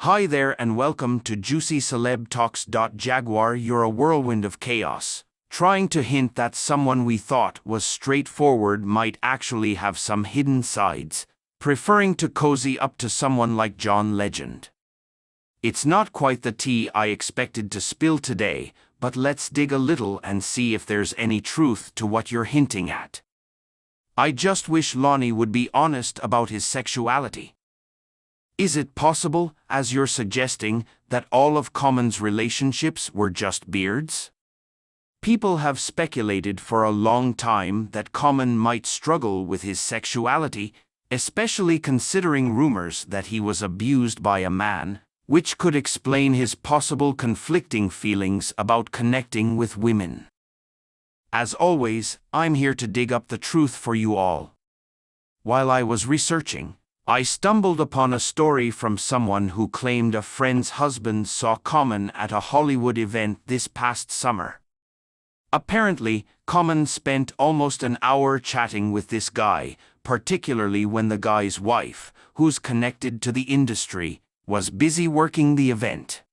Hi there and welcome to Juicy Celeb Talks. Jaguar, you're a whirlwind of chaos, trying to hint that someone we thought was straightforward might actually have some hidden sides, preferring to cozy up to someone like John Legend. It's not quite the tea I expected to spill today, but let's dig a little and see if there's any truth to what you're hinting at. I just wish Lonnie would be honest about his sexuality. Is it possible, as you're suggesting, that all of Common's relationships were just beards? People have speculated for a long time that Common might struggle with his sexuality, especially considering rumors that he was abused by a man, which could explain his possible conflicting feelings about connecting with women. As always, I'm here to dig up the truth for you all. While I was researching, I stumbled upon a story from someone who claimed a friend's husband saw Common at a Hollywood event this past summer. Apparently, Common spent almost an hour chatting with this guy, particularly when the guy's wife, who's connected to the industry, was busy working the event.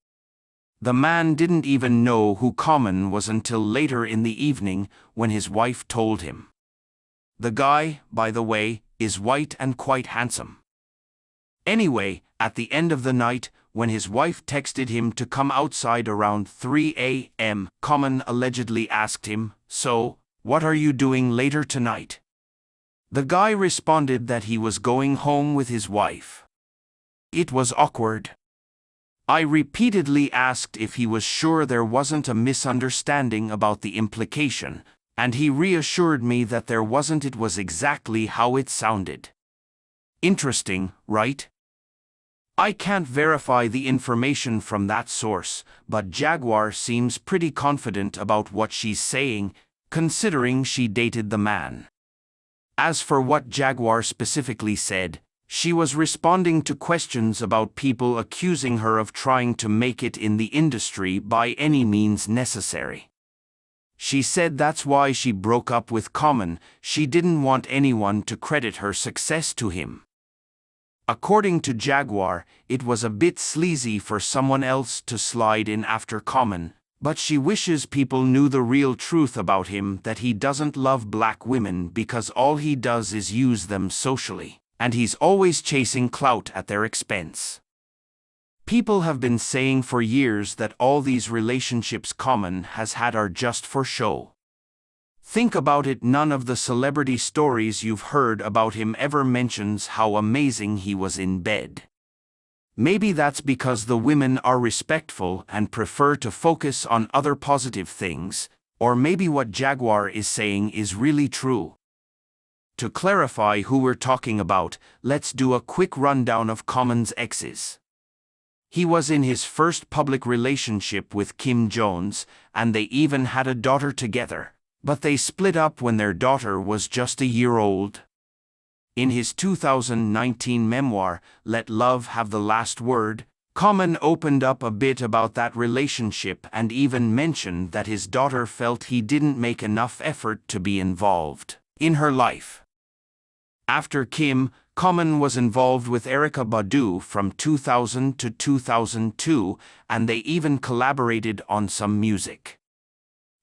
The man didn't even know who Common was until later in the evening when his wife told him. The guy, by the way, is white and quite handsome. Anyway, at the end of the night, when his wife texted him to come outside around 3 a.m., Common allegedly asked him, "So, what are you doing later tonight?" The guy responded that he was going home with his wife. It was awkward. I repeatedly asked if he was sure there wasn't a misunderstanding about the implication, and he reassured me that there wasn't. It was exactly how it sounded. Interesting, right? I can't verify the information from that source, but Jaguar seems pretty confident about what she's saying, considering she dated the man. As for what Jaguar specifically said, she was responding to questions about people accusing her of trying to make it in the industry by any means necessary. She said that's why she broke up with Common. She didn't want anyone to credit her success to him. According to Jaguar, it was a bit sleazy for someone else to slide in after Common, but she wishes people knew the real truth about him, that he doesn't love black women because all he does is use them socially, and he's always chasing clout at their expense. People have been saying for years that all these relationships Common has had are just for show. Think about it, none of the celebrity stories you've heard about him ever mentions how amazing he was in bed. Maybe that's because the women are respectful and prefer to focus on other positive things, or maybe what Jaguar is saying is really true. To clarify who we're talking about, let's do a quick rundown of Common's exes. He was in his first public relationship with Kim Jones, and they even had a daughter together. But they split up when their daughter was just a year old. In his 2019 memoir, Let Love Have the Last Word, Common opened up a bit about that relationship and even mentioned that his daughter felt he didn't make enough effort to be involved in her life. After Kim, Common was involved with Erykah Badu from 2000 to 2002, and they even collaborated on some music.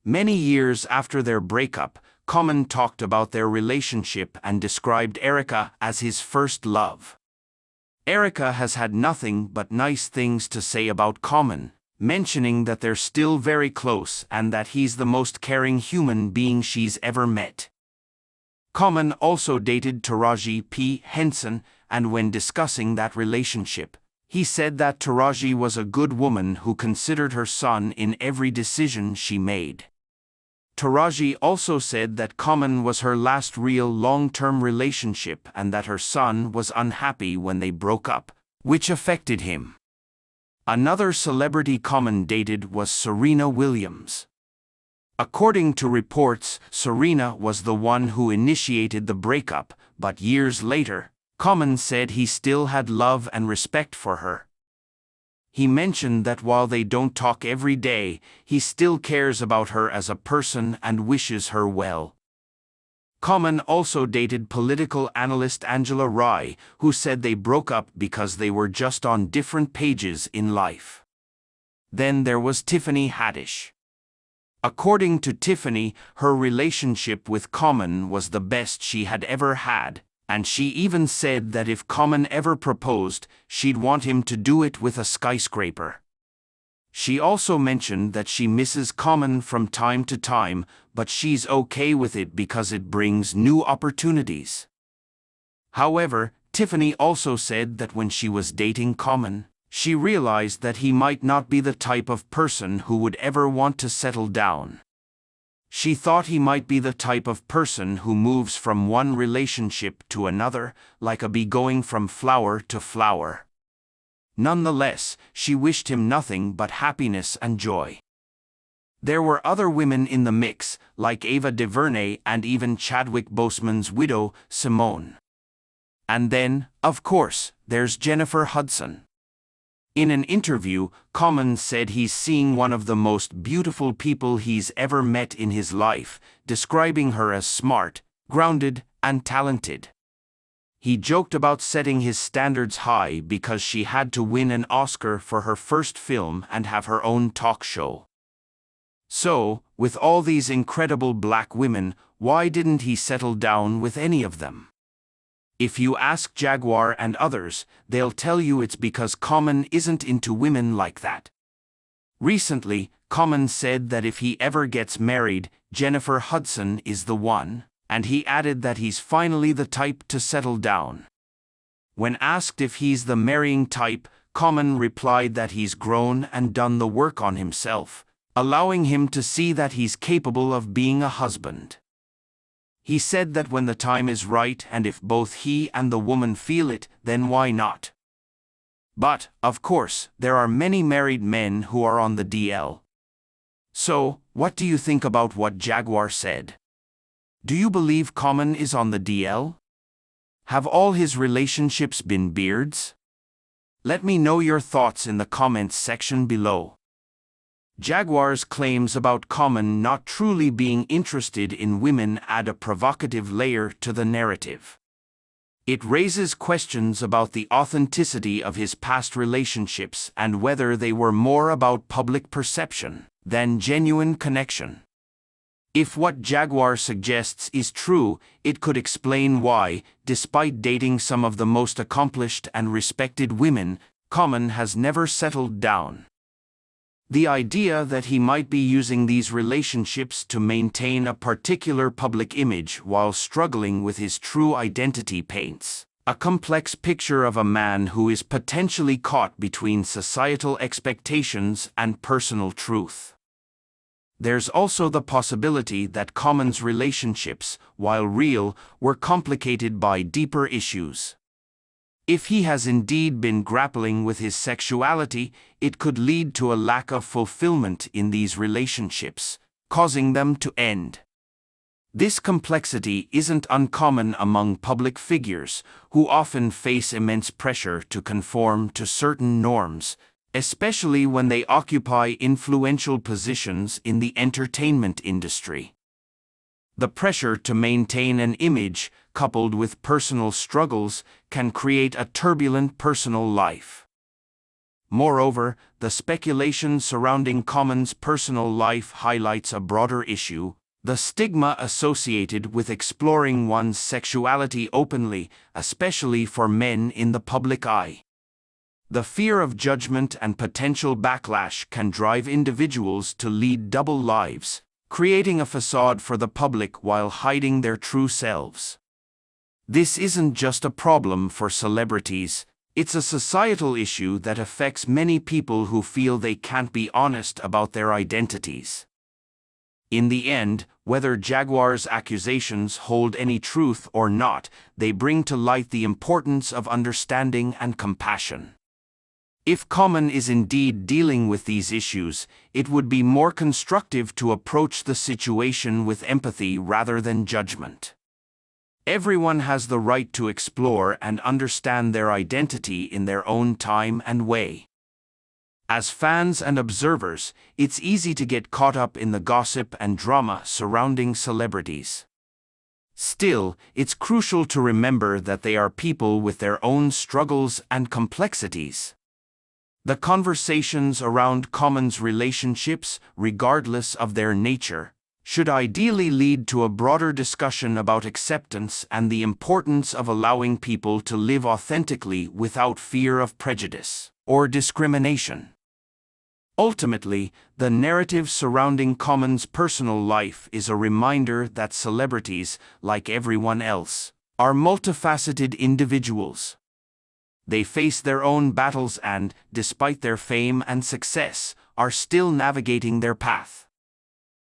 Many years after their breakup, Common talked about their relationship and described Erykah as his first love. Erykah has had nothing but nice things to say about Common, mentioning that they're still very close and that he's the most caring human being she's ever met. Common also dated Taraji P. Henson, and when discussing that relationship, he said that Taraji was a good woman who considered her son in every decision she made. Taraji also said that Common was her last real long-term relationship and that her son was unhappy when they broke up, which affected him. Another celebrity Common dated was Serena Williams. According to reports, Serena was the one who initiated the breakup, but years later, Common said he still had love and respect for her. He mentioned that while they don't talk every day, he still cares about her as a person and wishes her well. Common also dated political analyst Angela Rye, who said they broke up because they were just on different pages in life. Then there was Tiffany Haddish. According to Tiffany, her relationship with Common was the best she had ever had, and she even said that if Common ever proposed, she'd want him to do it with a skyscraper. She also mentioned that she misses Common from time to time, but she's okay with it because it brings new opportunities. However, Tiffany also said that when she was dating Common, she realized that he might not be the type of person who would ever want to settle down. She thought he might be the type of person who moves from one relationship to another, like a bee going from flower to flower. Nonetheless, she wished him nothing but happiness and joy. There were other women in the mix, like Ava DuVernay and even Chadwick Boseman's widow, Simone. And then, of course, there's Jennifer Hudson. In an interview, Common said he's seeing one of the most beautiful people he's ever met in his life, describing her as smart, grounded, and talented. He joked about setting his standards high because she had to win an Oscar for her first film and have her own talk show. So, with all these incredible black women, why didn't he settle down with any of them? If you ask Jaguar and others, they'll tell you it's because Common isn't into women like that. Recently, Common said that if he ever gets married, Jennifer Hudson is the one, and he added that he's finally the type to settle down. When asked if he's the marrying type, Common replied that he's grown and done the work on himself, allowing him to see that he's capable of being a husband. He said that when the time is right and if both he and the woman feel it, then why not? But, of course, there are many married men who are on the DL. So, what do you think about what Jaguar said? Do you believe Common is on the DL? Have all his relationships been beards? Let me know your thoughts in the comments section below. Jaguar's claims about Common not truly being interested in women add a provocative layer to the narrative. It raises questions about the authenticity of his past relationships and whether they were more about public perception than genuine connection. If what Jaguar suggests is true, it could explain why, despite dating some of the most accomplished and respected women, Common has never settled down. The idea that he might be using these relationships to maintain a particular public image while struggling with his true identity paints a complex picture of a man who is potentially caught between societal expectations and personal truth. There's also the possibility that Common's relationships, while real, were complicated by deeper issues. If he has indeed been grappling with his sexuality, it could lead to a lack of fulfillment in these relationships, causing them to end. This complexity isn't uncommon among public figures, who often face immense pressure to conform to certain norms, especially when they occupy influential positions in the entertainment industry. The pressure to maintain an image, coupled with personal struggles, can create a turbulent personal life. Moreover, the speculation surrounding Common's personal life highlights a broader issue: the stigma associated with exploring one's sexuality openly, especially for men in the public eye. The fear of judgment and potential backlash can drive individuals to lead double lives, creating a facade for the public while hiding their true selves. This isn't just a problem for celebrities, it's a societal issue that affects many people who feel they can't be honest about their identities. In the end, whether Jaguar's accusations hold any truth or not, they bring to light the importance of understanding and compassion. If Common is indeed dealing with these issues, it would be more constructive to approach the situation with empathy rather than judgment. Everyone has the right to explore and understand their identity in their own time and way. As fans and observers, it's easy to get caught up in the gossip and drama surrounding celebrities. Still, it's crucial to remember that they are people with their own struggles and complexities. The conversations around Common's relationships, regardless of their nature, should ideally lead to a broader discussion about acceptance and the importance of allowing people to live authentically without fear of prejudice or discrimination. Ultimately, the narrative surrounding Common's personal life is a reminder that celebrities, like everyone else, are multifaceted individuals. They face their own battles and, despite their fame and success, are still navigating their path.